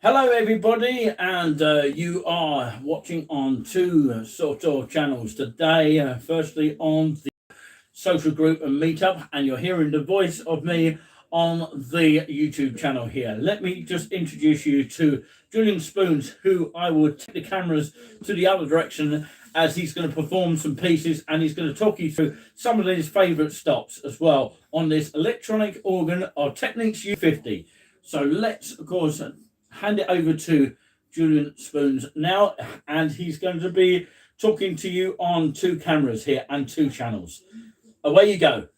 Hello, everybody, and you are watching on two sort of channels today. Firstly, on the social group and meetup, and you're hearing the voice of me on the YouTube channel here. Let me just introduce you to Julien Spoons, who I will take the cameras to the other direction as he's going to perform some pieces, and he's going to talk you through some of his favourite stops as well on this electronic organ of Technics U50. So let's, of course, hand it over to Julien Spoons now, and he's going to be talking to you on two cameras here and two channels. Away you go.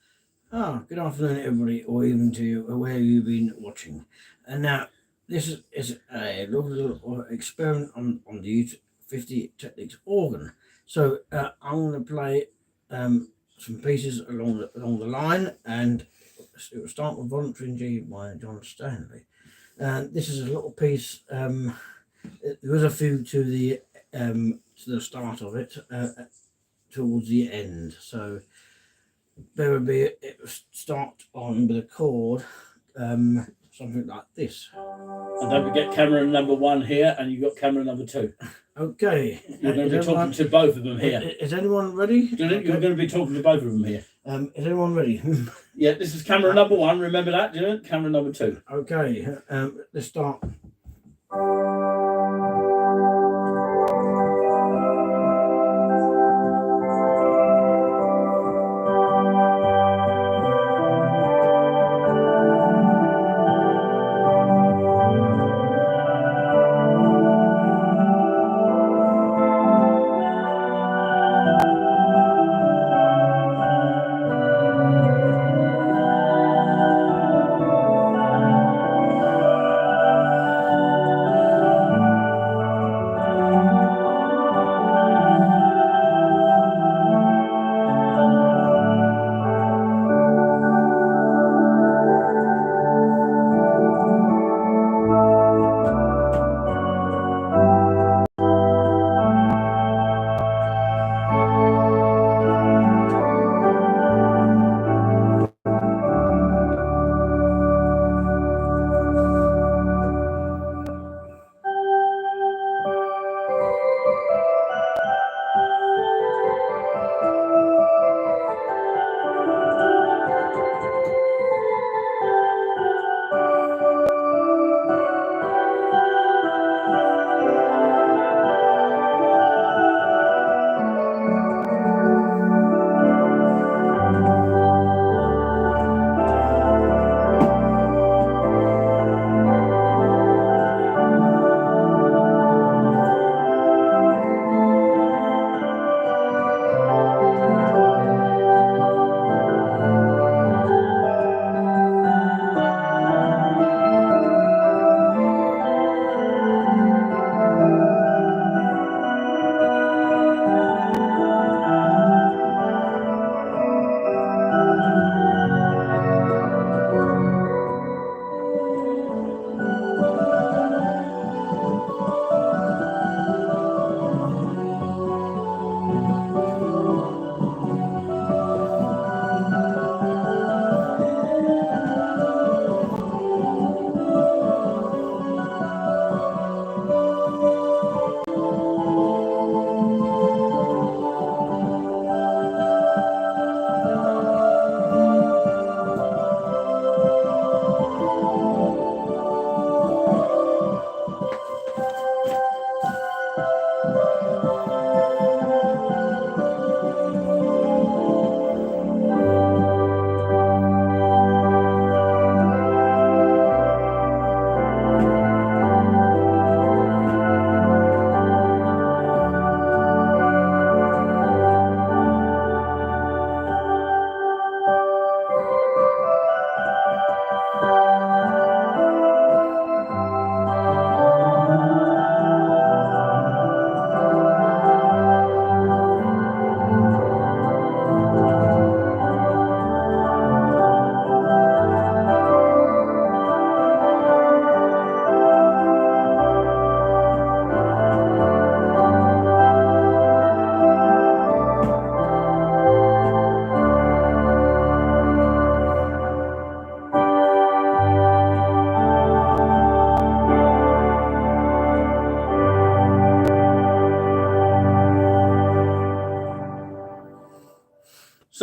Good afternoon, everybody, or even to you, where you've been watching. And now, this is a little experiment on the U50 Technics organ. So I'm going to play some pieces along the line, and it will start with Voluntary in G by John Stanley. And this is a little piece. There was a few to the start of it, towards the end. So there would be it would start on with a chord, something like this. And don't forget camera number one here, and you've got camera number two. Okay. You're going to be talking to both of them here. Is anyone ready? Julien, you're going to be talking to both of them here. Is anyone ready? Yeah, this is camera number one. Remember that, Julien? Camera number two. Okay. Let's start.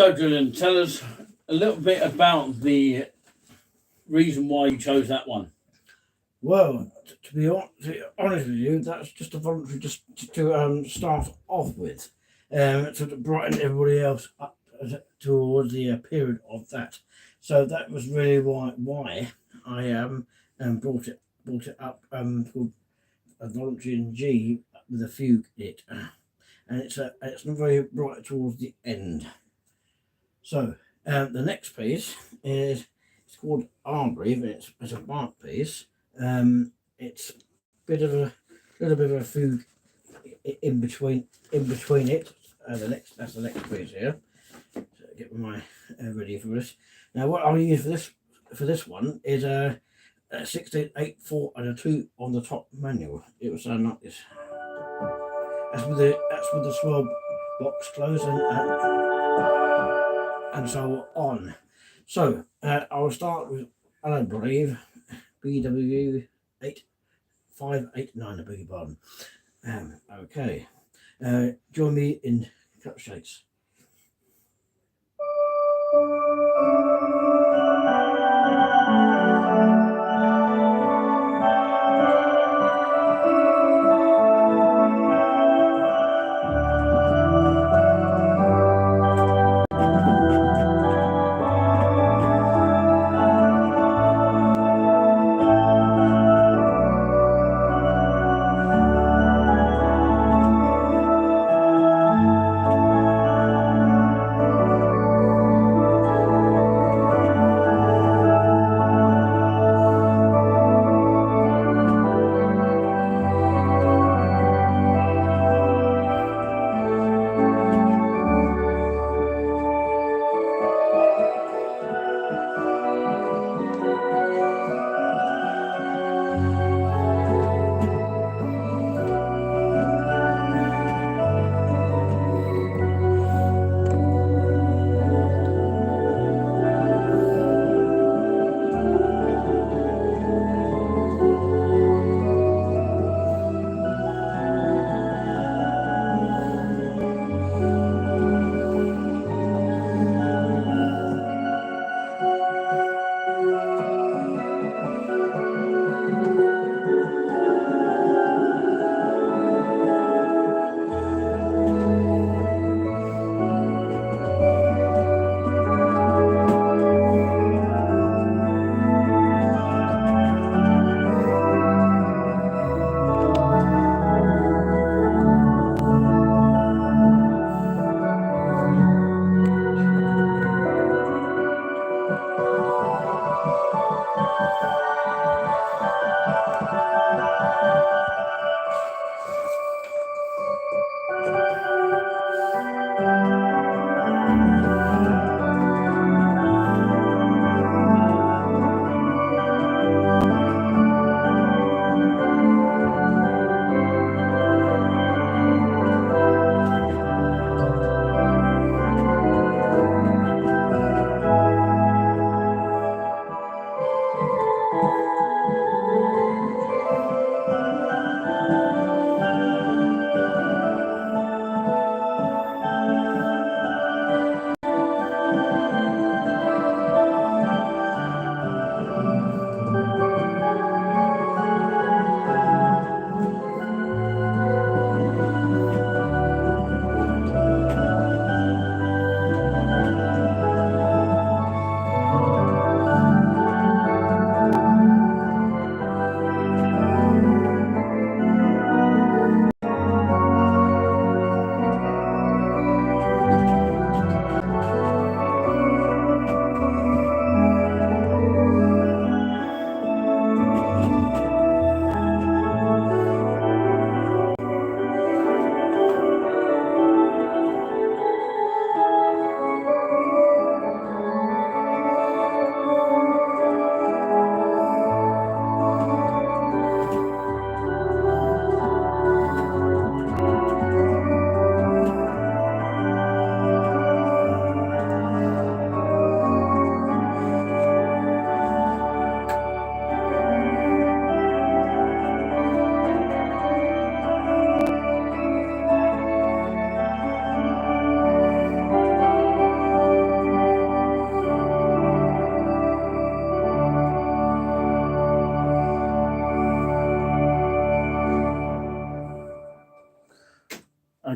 So, Julian, tell us a little bit about the reason why you chose that one. Well, to be honest with you, that's just a voluntary just to start off with, to brighten everybody else up towards the period of that. So that was really why I brought it up called a voluntary in G with a fugue in it, and it's not very bright towards the end. So the next piece is it's called Armory, and it's a bark piece. It's a bit of a little bit of a fugue in between it. That's the next piece here. So get my ready for this. Now what I'll use for this one is a 16/8/4 and a 2 on the top manual. It will sound like this. That's with the swell box closed and so on. So I will start with, I believe, BW 8589, I beg your pardon. Okay. Join me in cup shakes.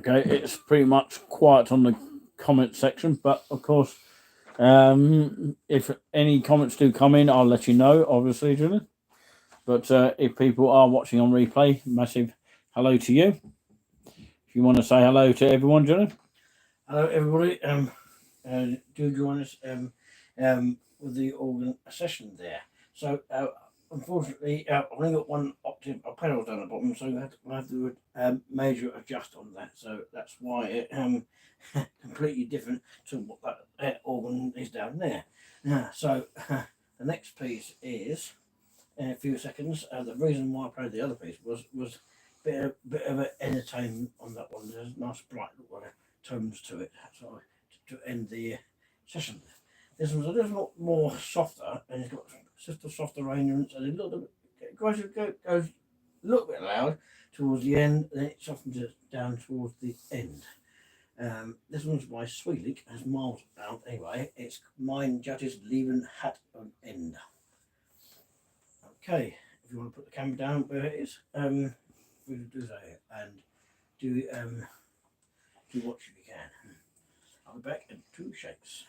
Okay, it's pretty much quiet on the comment section, but of course, if any comments do come in, I'll let you know, obviously, Julian. But if people are watching on replay, massive hello to you. If you want to say hello to everyone, Julian. Hello, everybody. Do join us with the organ session there. So, unfortunately, I've only got one octave of pedal down the bottom, so we'll have to major adjust on that. So that's why it completely different to what that organ is down there. So the next piece is in a few seconds. The reason why I played the other piece was bit of an entertainment on that one. There's a nice bright little tones to it, so to end the session. This one's a little more softer, and it's got just a softer arrangements, and it goes a little bit loud towards the end, then it softens it down towards the end. This one's by Sweetlick, has miles out anyway. It's Mein Judge's Leben hat on end. Okay, if you want to put the camera down where it is, we'll do that and do what you can. I'll be back in 2 shakes.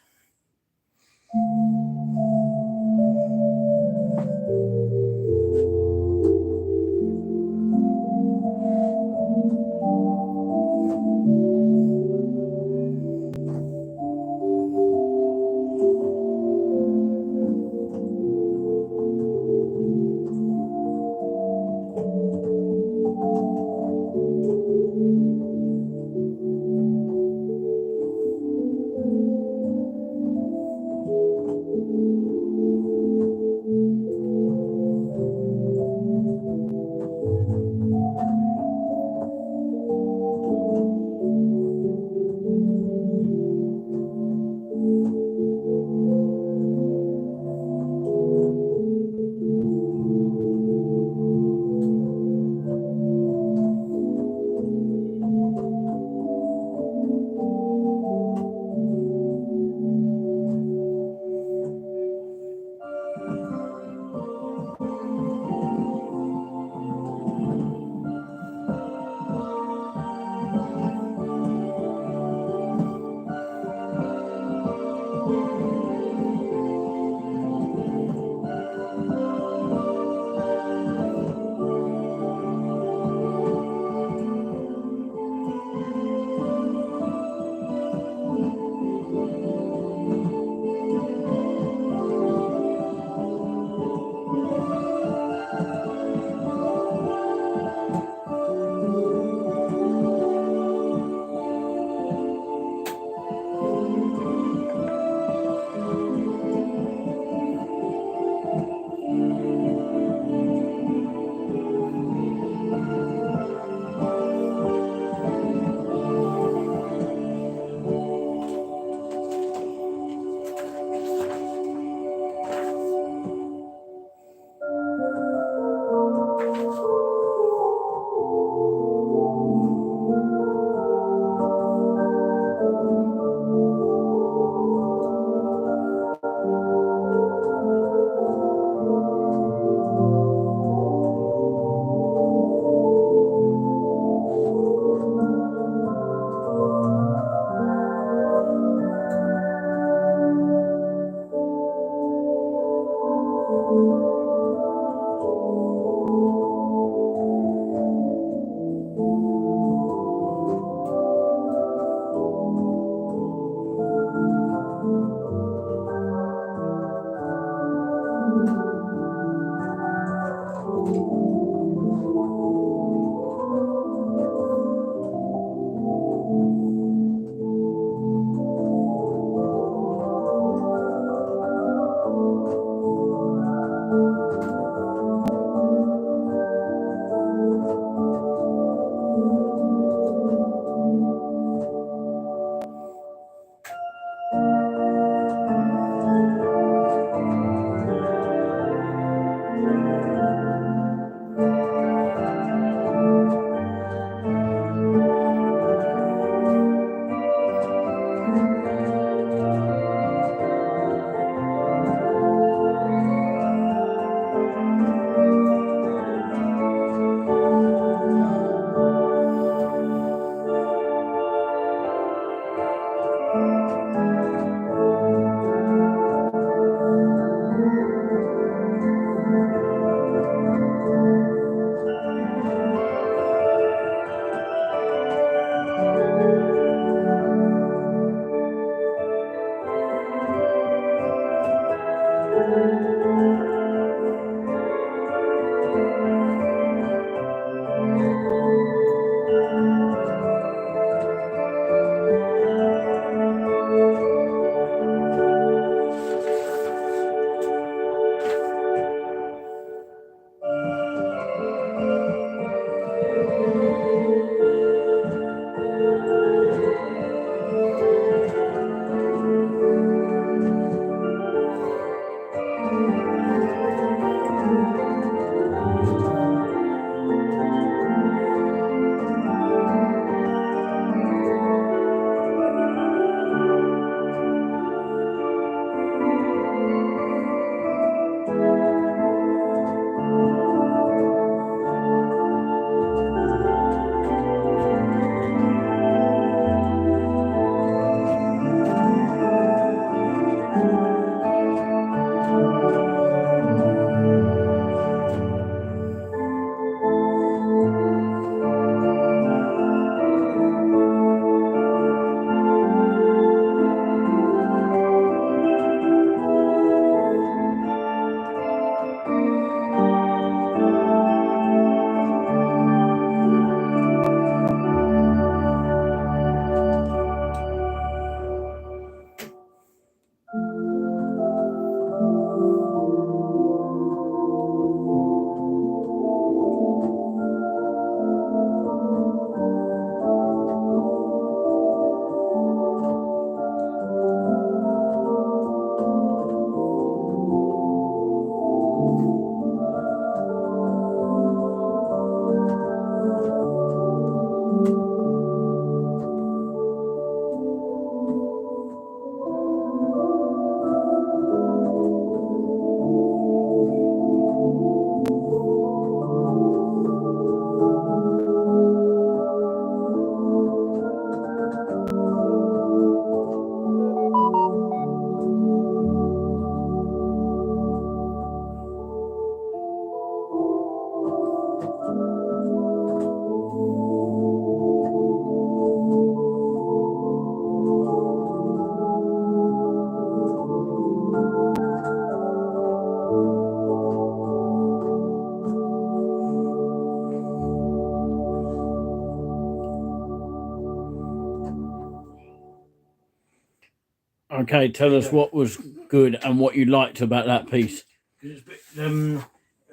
Okay, tell us what was good and what you liked about that piece. It's a bit,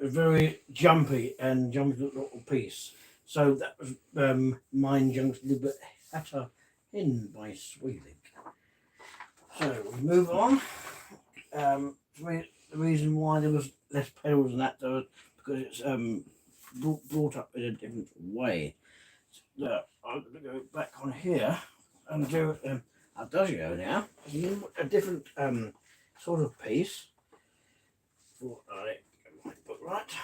very jumpy little piece. So that was Mine Junks a little bit hatter in by Sweeling. So we move on. The reason why there was less pedals than that though, because it's brought up in a different way. So I'm going to go back on here and do Adagio now. It's a different sort of piece. For book right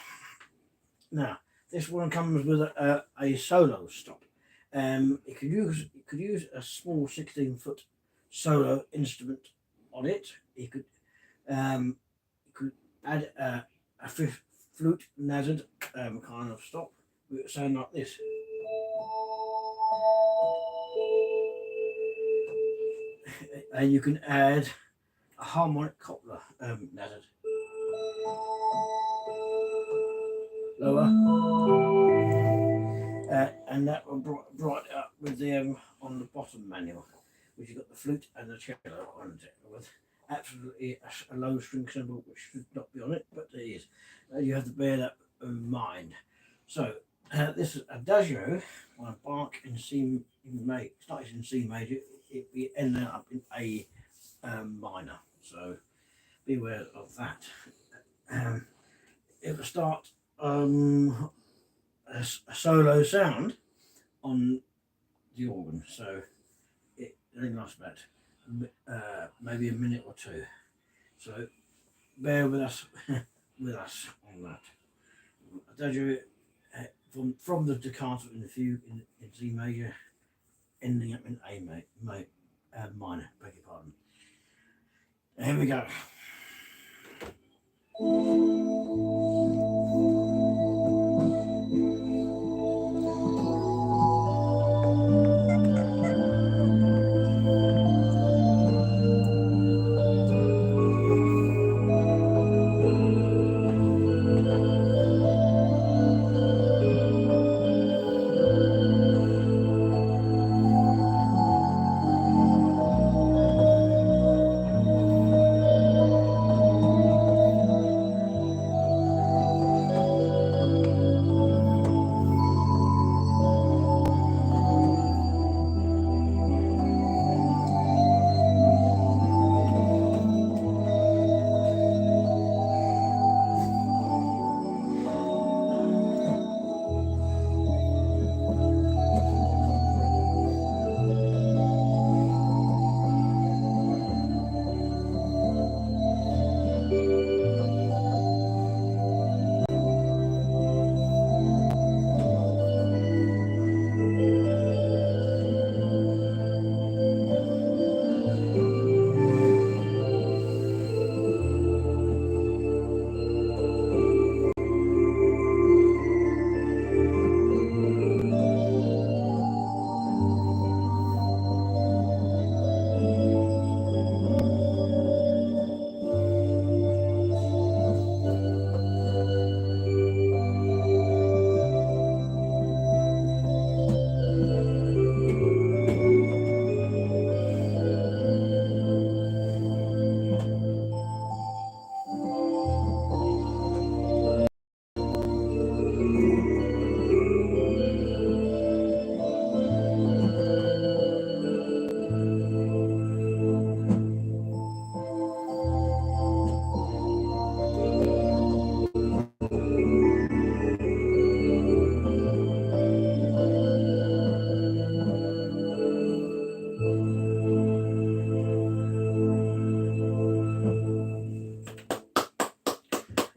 now, this one comes with a solo stop. You could use a small 16-foot solo instrument on it. You could add a fifth flute nazard kind of stop. It would sound like this. And you can add a harmonic coupler nazard. Lower. And that will brought it up with the on the bottom manual, which you've got the flute and the cello on it with absolutely a low string cymbal, which should not be on it, but it is. You have to bear that in mind. So this is Adagio on a Bach in C major. It's not in C major. It ended up in A minor. So beware of that. It will start a solo sound on the organ, so it only lasts about maybe a minute or two. So bear with us on that. Adagio from the toccata in the fugue in C major, ending up in A minor. Beg your pardon. Here we go.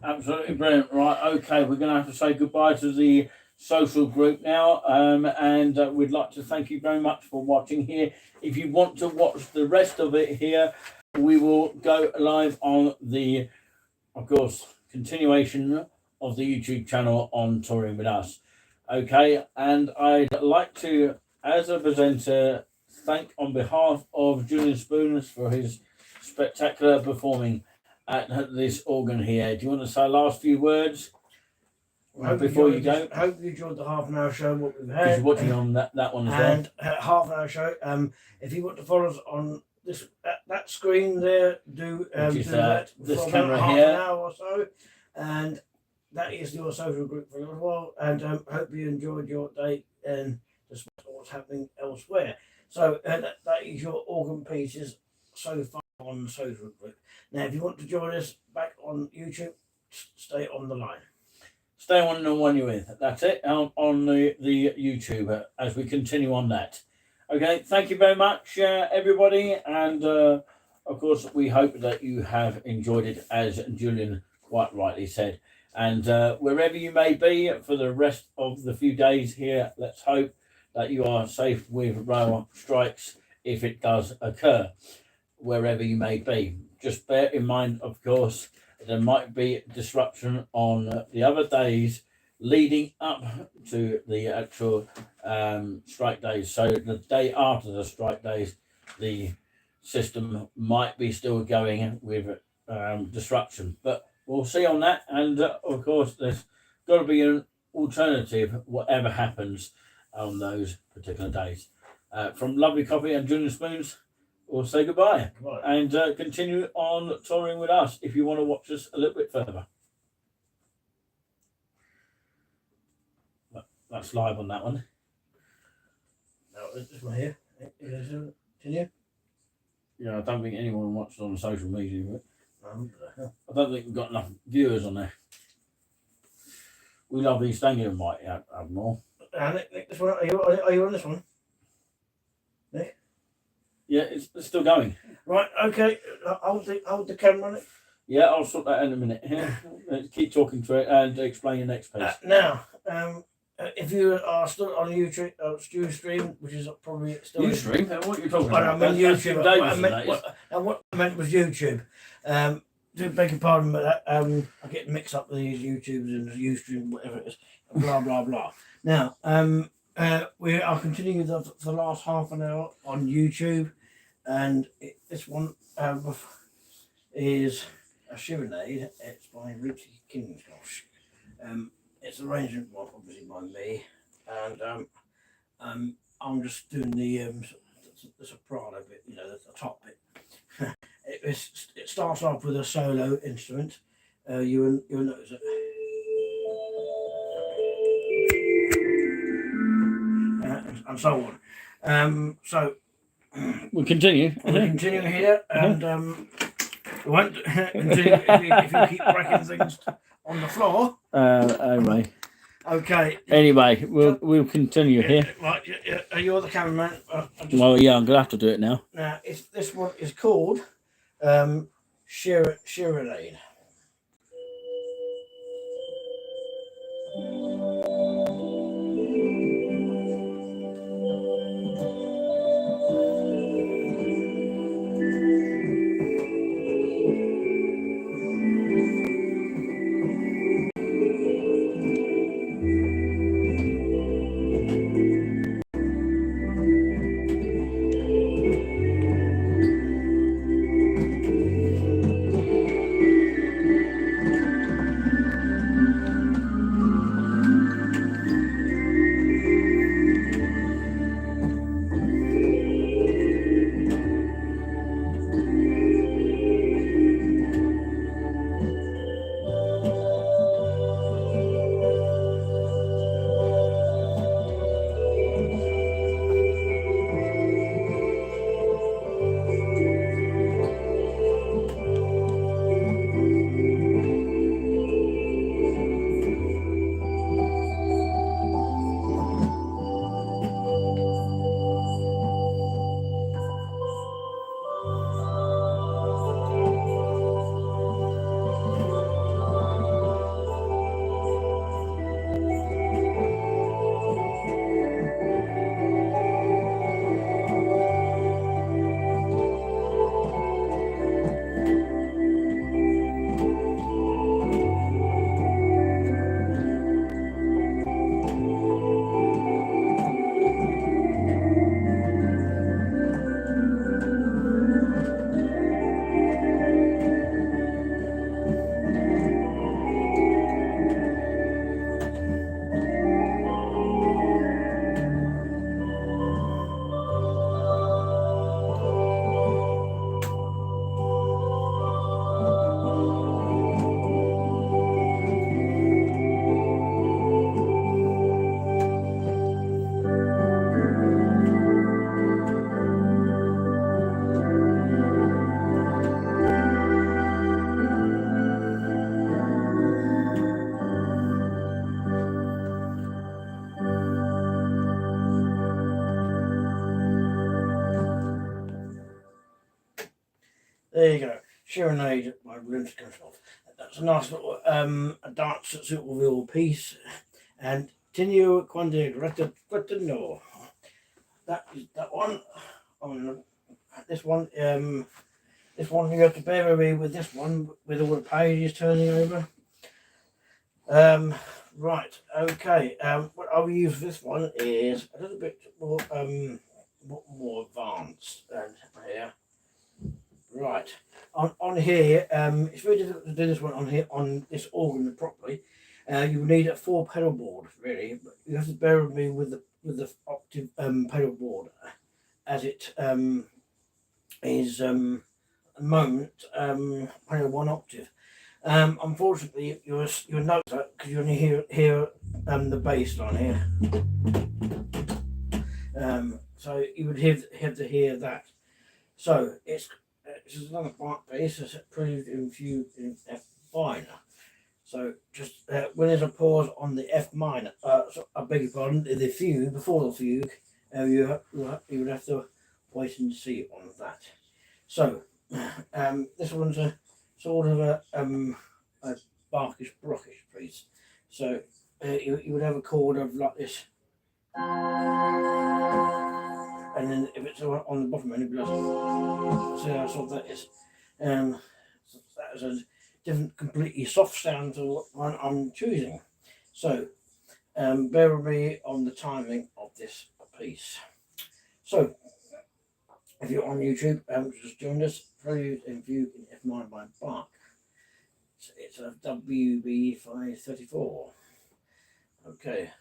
Absolutely brilliant. Right, okay, we're going to have to say goodbye to the social group now, and we'd like to thank you very much for watching here. If you want to watch the rest of it here, we will go live on the, of course, continuation of the YouTube channel on Touring With Us. Okay, and I'd like to, as a presenter, thank on behalf of Julien Spooners for his spectacular performing at this organ here. Do you want to say last few words before you go? Hope you enjoyed the half-an-hour show. What we've Because had. you're watching on that one as well. And half-an-hour show. If you want to follow us on that screen there do Which is, do that this for camera about half here. an hour or so, and that is your social group for a little while. And hope you enjoyed your day and just what's happening elsewhere. So that is your organ pieces so far on the social group. Now, if you want to join us back on YouTube, stay on the line. Stay on the one you're with. That's it on the YouTube as we continue on that. Okay, thank you very much, everybody, and of course we hope that you have enjoyed it, as Julian quite rightly said. And wherever you may be for the rest of the few days here, let's hope that you are safe with rail strikes if it does occur, wherever you may be. Just bear in mind, of course, there might be disruption on the other days leading up to the actual strike days. So the day after the strike days, the system might be still going with disruption, but we'll see on that. And of course, there's got to be an alternative, whatever happens on those particular days. From Lovely Coffee and Julian Spoons, we'll say goodbye and continue on touring with us if you want to watch us a little bit further. That's live on that one. No, this one here. Continue. Yeah, I don't think anyone watched on social media, but I I don't think we've got enough viewers on there. We love East Anglia might have more. Nick, this one. Are you on this one? Nick? Yeah, it's still going. Right. Okay. Hold the camera on it. Yeah, I'll sort that in a minute. Let's keep talking to it and explain your next piece. Now, if you are still on YouTube, Ustream, which is probably still Ustream? What are you talking about? about? I mean YouTube. What I meant was YouTube. Do beg your pardon, but I get mixed up with these YouTubes and Ustream, whatever it is, blah blah blah. Now, we are continuing the last half an hour on YouTube, and this one is a Serenade. It's by Richie Kingsgosh. It's arrangement, well, obviously by me, and I'm just doing the soprano bit, you know, the top bit. It starts off with a solo instrument. You'll notice it. And so on. So We'll continue. we'll continue here, and we won't continue if you keep breaking things on the floor. Anyway. Okay. Anyway, we'll continue here. Right, you're the cameraman. Well, yeah, I'm gonna have to do it now. Now, this one is called Serenade. There you go. Serenade by Rooms Control. That's a nice little a dance that's a little piece. And Tinio Quande Gratino. That is that one. On this one, you have to bear with me with this one, with all the pages turning over. Right, okay. What I'll use for this one is a little bit more advanced than here. Right, on here, it's very difficult to do this one on here on this organ properly. You will need a 4 pedal board, really, but you have to bear with me with the octave pedal board, as it is at the moment playing 1 octave. Unfortunately, you'll notice that because you only hear the bass line here. So you would have to hear that. So this is another part bass that's proved in F minor. So just when there's a pause on the F minor, I beg your pardon, the fugue, before the fugue, you would have to wait and see on that. So this one's a sort of a barkish brockish piece. So you would have a chord of like this, and then if it's on the bottom end, it'd be like, so that's what that is. So that is a different, completely soft sound to what one I'm choosing. So bear with me on the timing of this piece. So if you're on YouTube, just join us. Prelude and Fugue in F minor by Bach. It's a WB 534. Okay.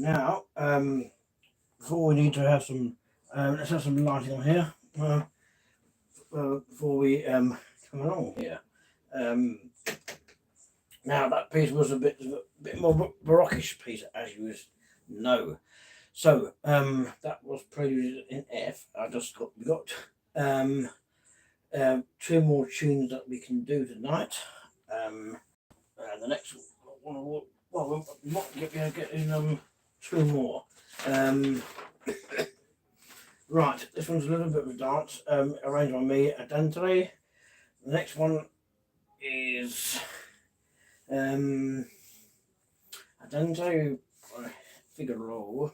Now, before we need to have some, let's have some lighting on here before we come along here. Now that piece was a bit more barockish piece, as you know. So that was Prelude in F. We got 2 more tunes that we can do tonight. And the next one, well, we might get in 2 more. Right, this one's a little bit of a dance, arranged by me, Adante. The next one is Adante Figaro.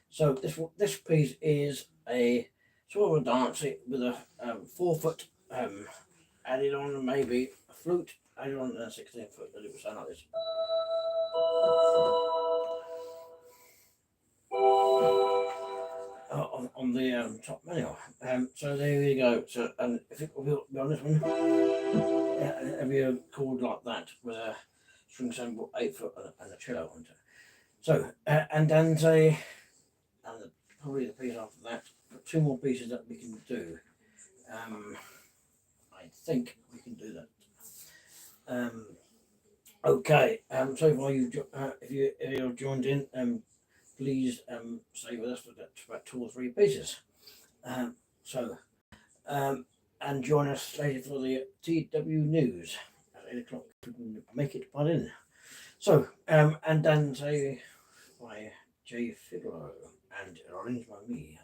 So this piece is a sort of a dance with a 4-foot added on, maybe a flute added on, and a 16-foot. It would sound like this. On the top manual. So there you go. So, and if it will be on this one, it'll be a chord like that with a string ensemble 8-foot and a cello on it. So Andante, and probably the piece after that. 2 more pieces that we can do. I think we can do that. Okay. So if you're joined in, please stay with us for about 2 or 3 pieces. And join us later for the TW News at 8 o'clock. We can make it by then. So, and then say by J. Figaro and arranged by me.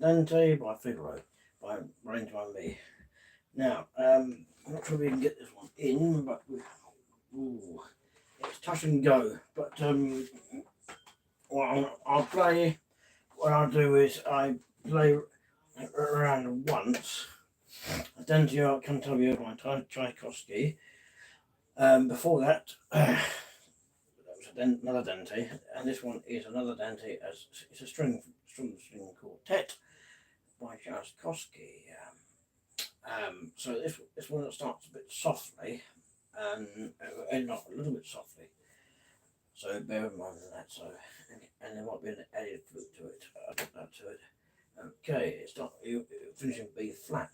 Andante by Figaro, by arranged by me. Now, I'm not sure we can get this one in, but it's touch and go. But I'll play. What I'll do is I play around once. Andante Cantabile by Tchaikovsky. Before that, that was another Dante, and this one is another Dante. As it's a string quartet by Tchaikovsky. So this one starts a bit softly, and not a little bit softly. So bear in mind that. So and there might be an added flute to it. I'll put that to it. Okay, it's not finishing B flat.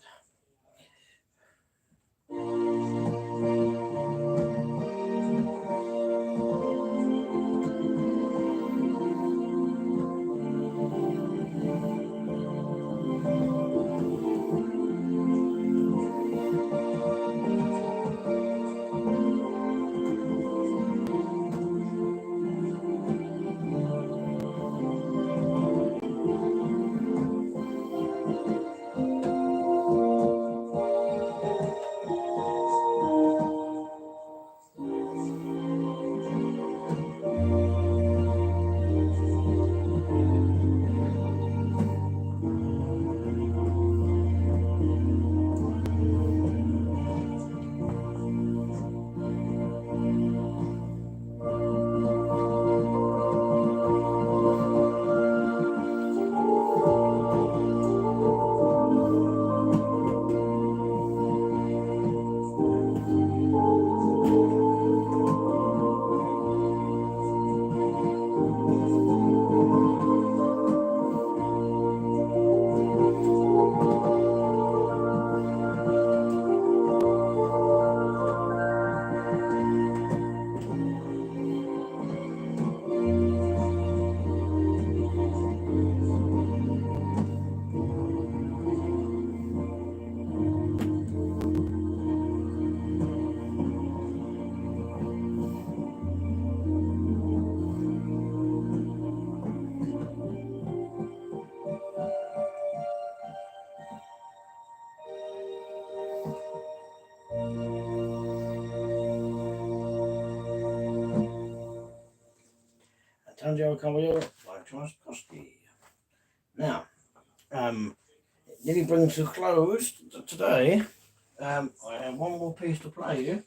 Santiago Caballero by Tchaikovsky. Now, it nearly brings to a close today. I have one more piece to play you.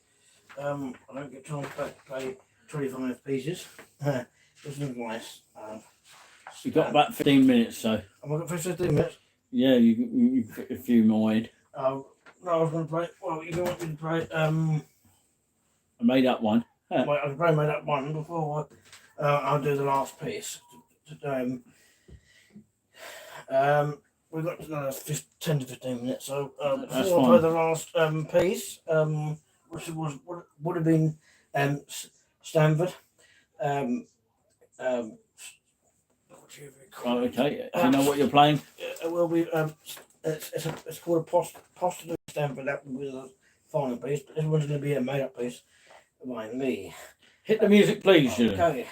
I don't get time to play 25 pieces. This is nice. You've got about 15 minutes, so. Have I got 15 minutes? Yeah, you fit a few more in. No, I was going to play. Well, you want me to play? I made up one. Well, I can play that one before I'll do the last piece. We've got another 10 to 15 minutes, so That's before I fine. play the last piece, which would have been Stanford. Oh, okay. Do you know what you're playing? It will be. It's called a postulated Stanford. That will be the final piece, but this one's going to be a made-up piece by me. Hit the music, please, Julien. Okay.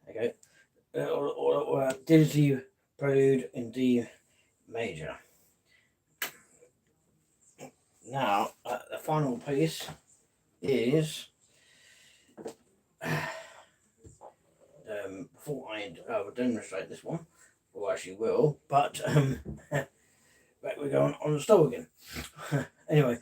Okay. Dizzy Prelude in D major. Now, the final piece is. Before I demonstrate this one, or actually will, but back we go on the stove again. Anyway,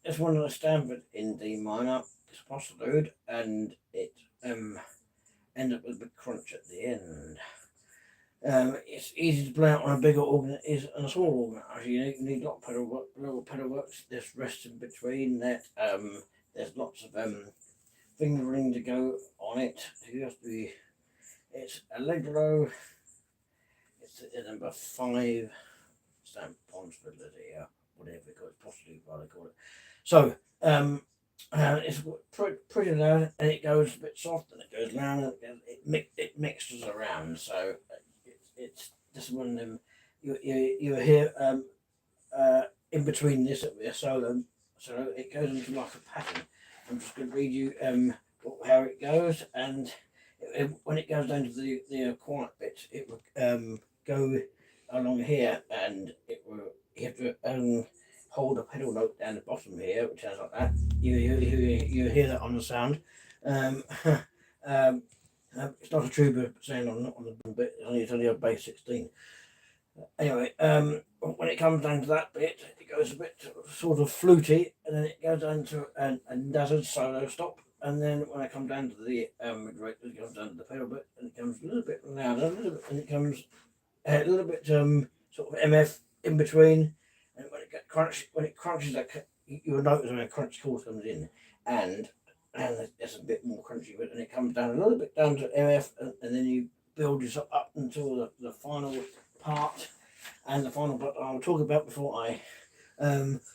this one is a Stanford in D minor. It's a postlude, and it ends up with a big crunch at the end. It's easy to play out on a bigger organ than it is on a small organ. Actually, you need a lot of little pedal works. There's rest in between that. There's lots of fingering to go on it. You have to be. It's Allegro. It's number 5 stamp responsibility, whatever they call it, possibly what they call it. So it's pretty loud, and it goes a bit soft, and it goes loud, and it mixes around. So it's this one. You hear in between this it'll be a solo, so it goes into like a pattern. I'm just going to read you how it goes, and when it goes down to the quiet bit, it will go along here, and it will. You have to hold a pedal note down the bottom here, which sounds like that. You hear that on the sound. It's not a tuba sound on the bit. It's only a bass 16. Anyway, when it comes down to that bit, it goes a bit sort of fluty, and then it goes down to and does a solo stop. And then when I come down to the director, it comes down to the pedal bit, and it comes a little bit louder, and it comes a little bit sort of MF in between. And when it crunches, you'll notice when a crunch chord comes in, and it's a bit more crunchy, but then it comes down a little bit down to MF, and then you build yourself up until the final part, and the final part I'll talk about before I.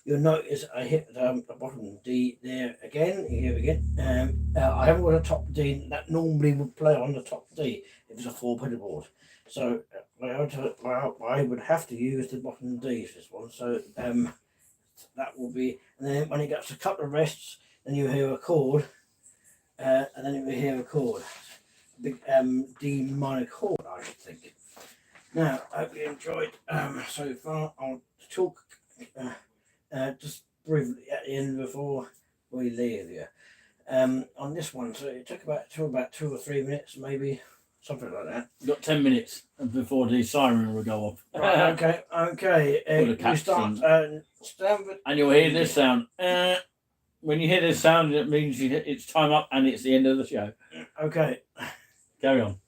You'll notice I hit the bottom D there again. Here again. I haven't got a top D that normally would play on the top D if it's a 4 pedal board. So I would have to use the bottom D for this one. So that will be, and then when it gets a couple of rests, then you hear a chord, and then you will hear a chord. demonic horde, I should think. Now, I hope you enjoyed so far. I'll talk just briefly at the end before we leave you. On this one, so it took about 2 or 3 minutes, maybe something like that. Got 10 minutes before the siren will go off. Right, okay. Or the You cats start. and- Stanford. And you'll hear this sound. When you hear this sound, it means it's time up and it's the end of the show. Okay. Carry on.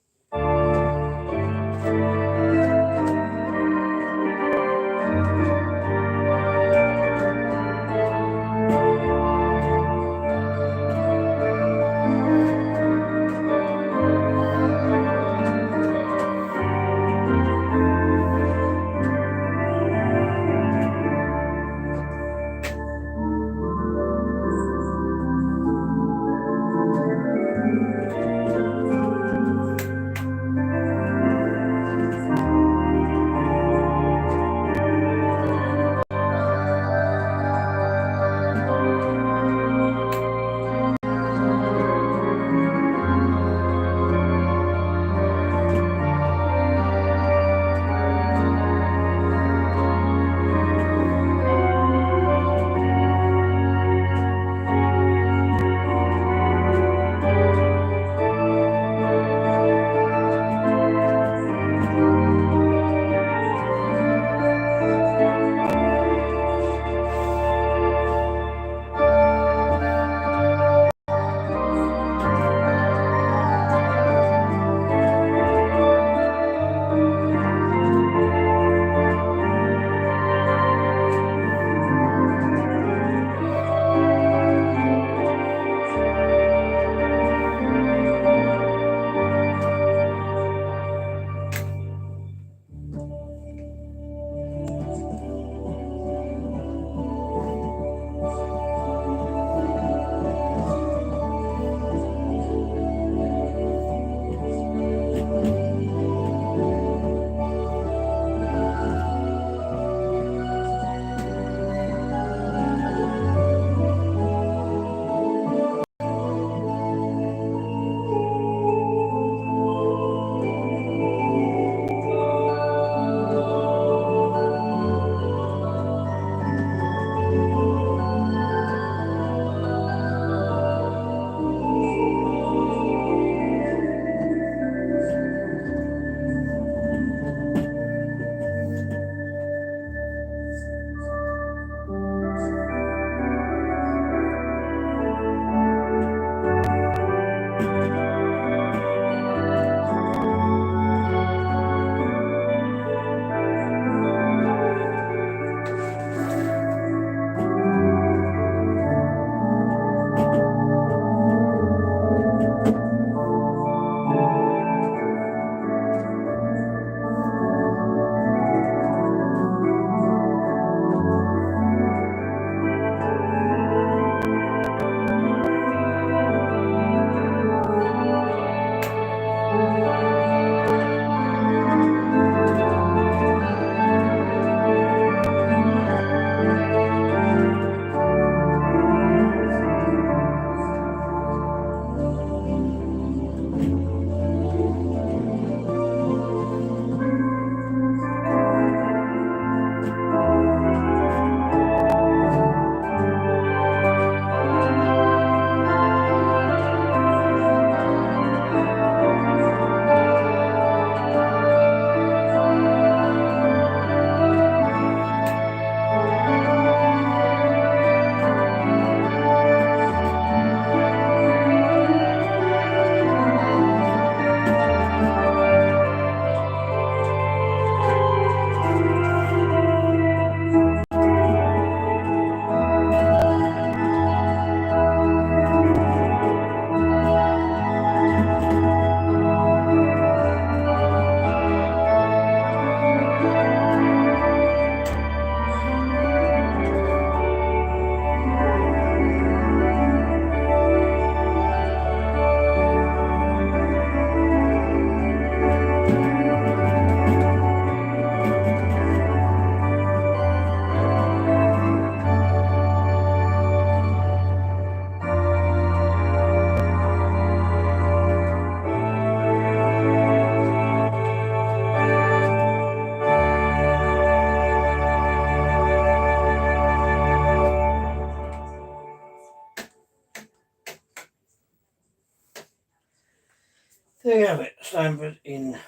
There you have it, Stanford in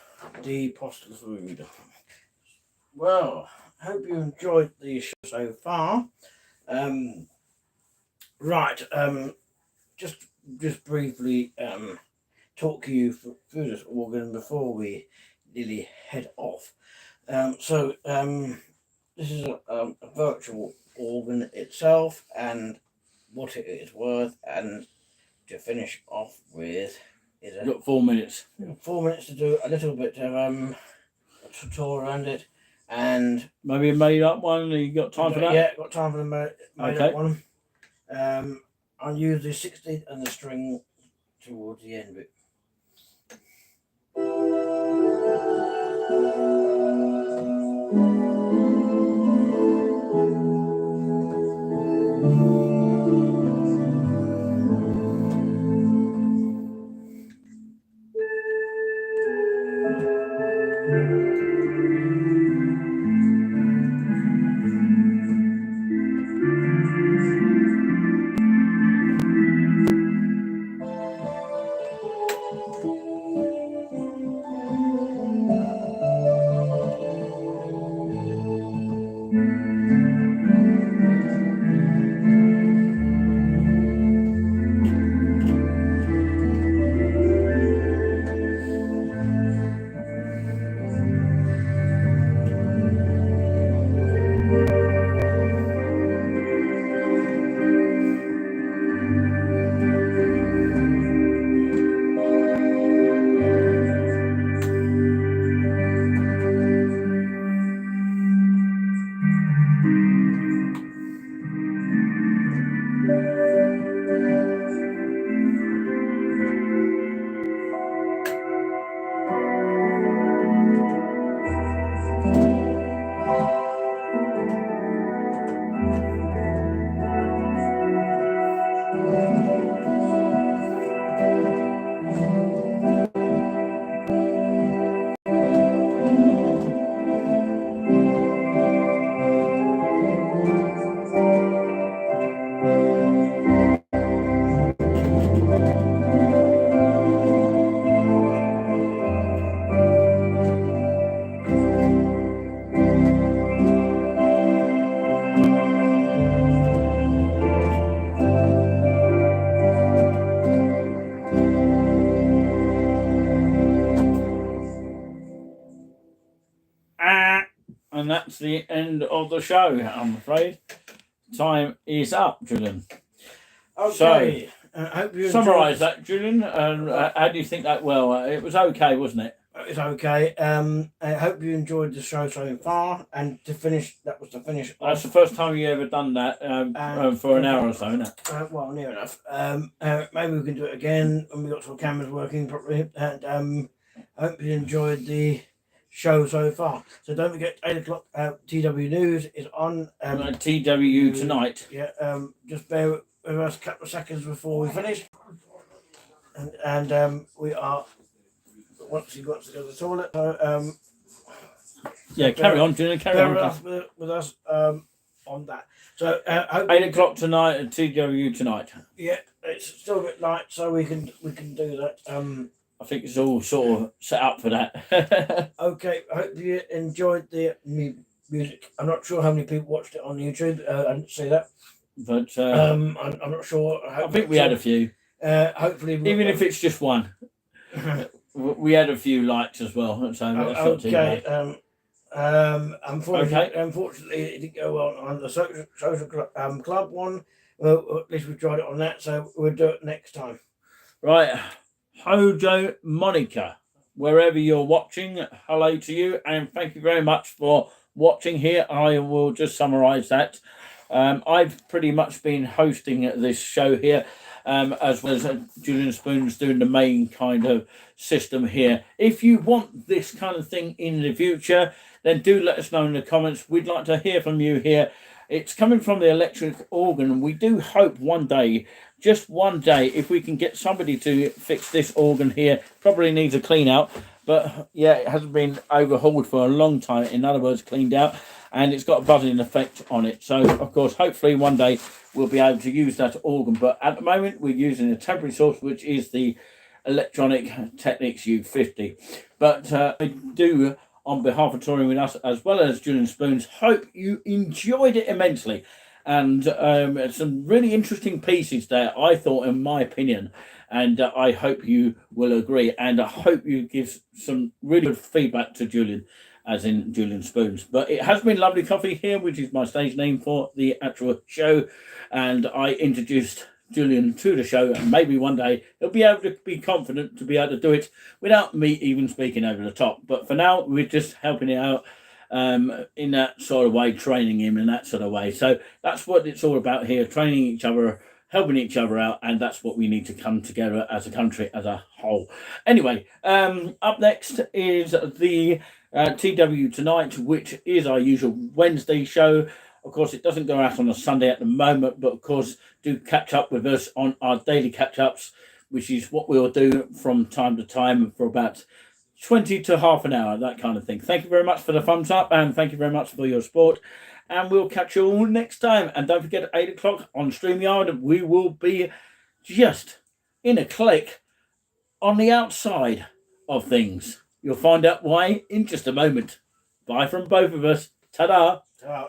the postal food. Well, I hope you enjoyed the show so far. Right, just briefly talk you through this organ before we really head off. This is a virtual organ itself and what it is worth, and to finish off with is You've got 4 minutes. 4 minutes to do a little bit of a tutorial around it, and Maybe a made up one. You got time for that? Yeah, got time for the made Okay. up one. I'll use the 16th and the string towards the end of it. And that's the end of the show, I'm afraid. Time is up, Julien. Okay. I hope you Summarise that, Julien. And how do you think that? Well, it was okay, wasn't it? It's okay. I hope you enjoyed the show so far. And to finish, that was to finish. That's the first time you ever done that for an hour or so, isn't it? Well, near enough. Maybe we can do it again when we got some cameras working properly. And I hope you enjoyed the show so far. So don't forget, 8 o'clock. TW News is on. TW tonight. Yeah. Just bear with us a couple of seconds before we finish. And we are. Once he got to go to the toilet, so yeah, carry on, Julien. Carry on with us on that. So 8 o'clock tonight at TW tonight. Yeah, it's still a bit light, so we can do that. I think it's all sort of set up for that. Okay, I hope you enjoyed the music. I'm not sure how many people watched it on YouTube. I didn't see that, but I'm not sure. I think we had a few. Hopefully, even if it's just one. We had a few likes as well, so okay. Unfortunately, it didn't go well on the social club one. Well, at least we tried it on that, so we'll do it next time. Right, Hojo Monica, wherever you're watching, hello to you, and thank you very much for watching here. I will just summarise that. I've pretty much been hosting this show here. As well as Julien Spoon's doing the main kind of system here. If you want this kind of thing in the future, then do let us know in the comments. We'd like to hear from you here. It's coming from the electric organ. We do hope one day, just one day, if we can get somebody to fix this organ here. Probably needs a clean out, but yeah, it hasn't been overhauled for a long time. In other words, cleaned out, and it's got a buzzing effect on it. So, of course, hopefully one day we'll be able to use that organ. But at the moment, we're using a temporary source, which is the Electronic Technics U50. But I do, on behalf of Touring With Us, as well as Julien Spoons, hope you enjoyed it immensely. And some really interesting pieces there, I thought, in my opinion. And I hope you will agree. And I hope you give some really good feedback to Julien, as in Julien Spoons. But it has been Lovely Coffee here, which is my stage name for the actual show. And I introduced Julien to the show, and maybe one day he'll be able to be confident to be able to do it without me even speaking over the top. But for now, we're just helping it out in that sort of way, training him in that sort of way. So that's what it's all about here, training each other, helping each other out, and that's what we need to come together as a country as a whole. Anyway, up next is the TW Tonight, which is our usual Wednesday show. Of course, it doesn't go out on a Sunday at the moment, but of course, do catch up with us on our daily catch-ups, which is what we'll do from time to time for about 20 to half an hour, that kind of thing. Thank you very much for the thumbs up, and thank you very much for your support. And we'll catch you all next time. And don't forget, at 8 o'clock on StreamYard, we will be just in a click on the outside of things. You'll find out why in just a moment. Bye from both of us. Ta-da. Ta-da.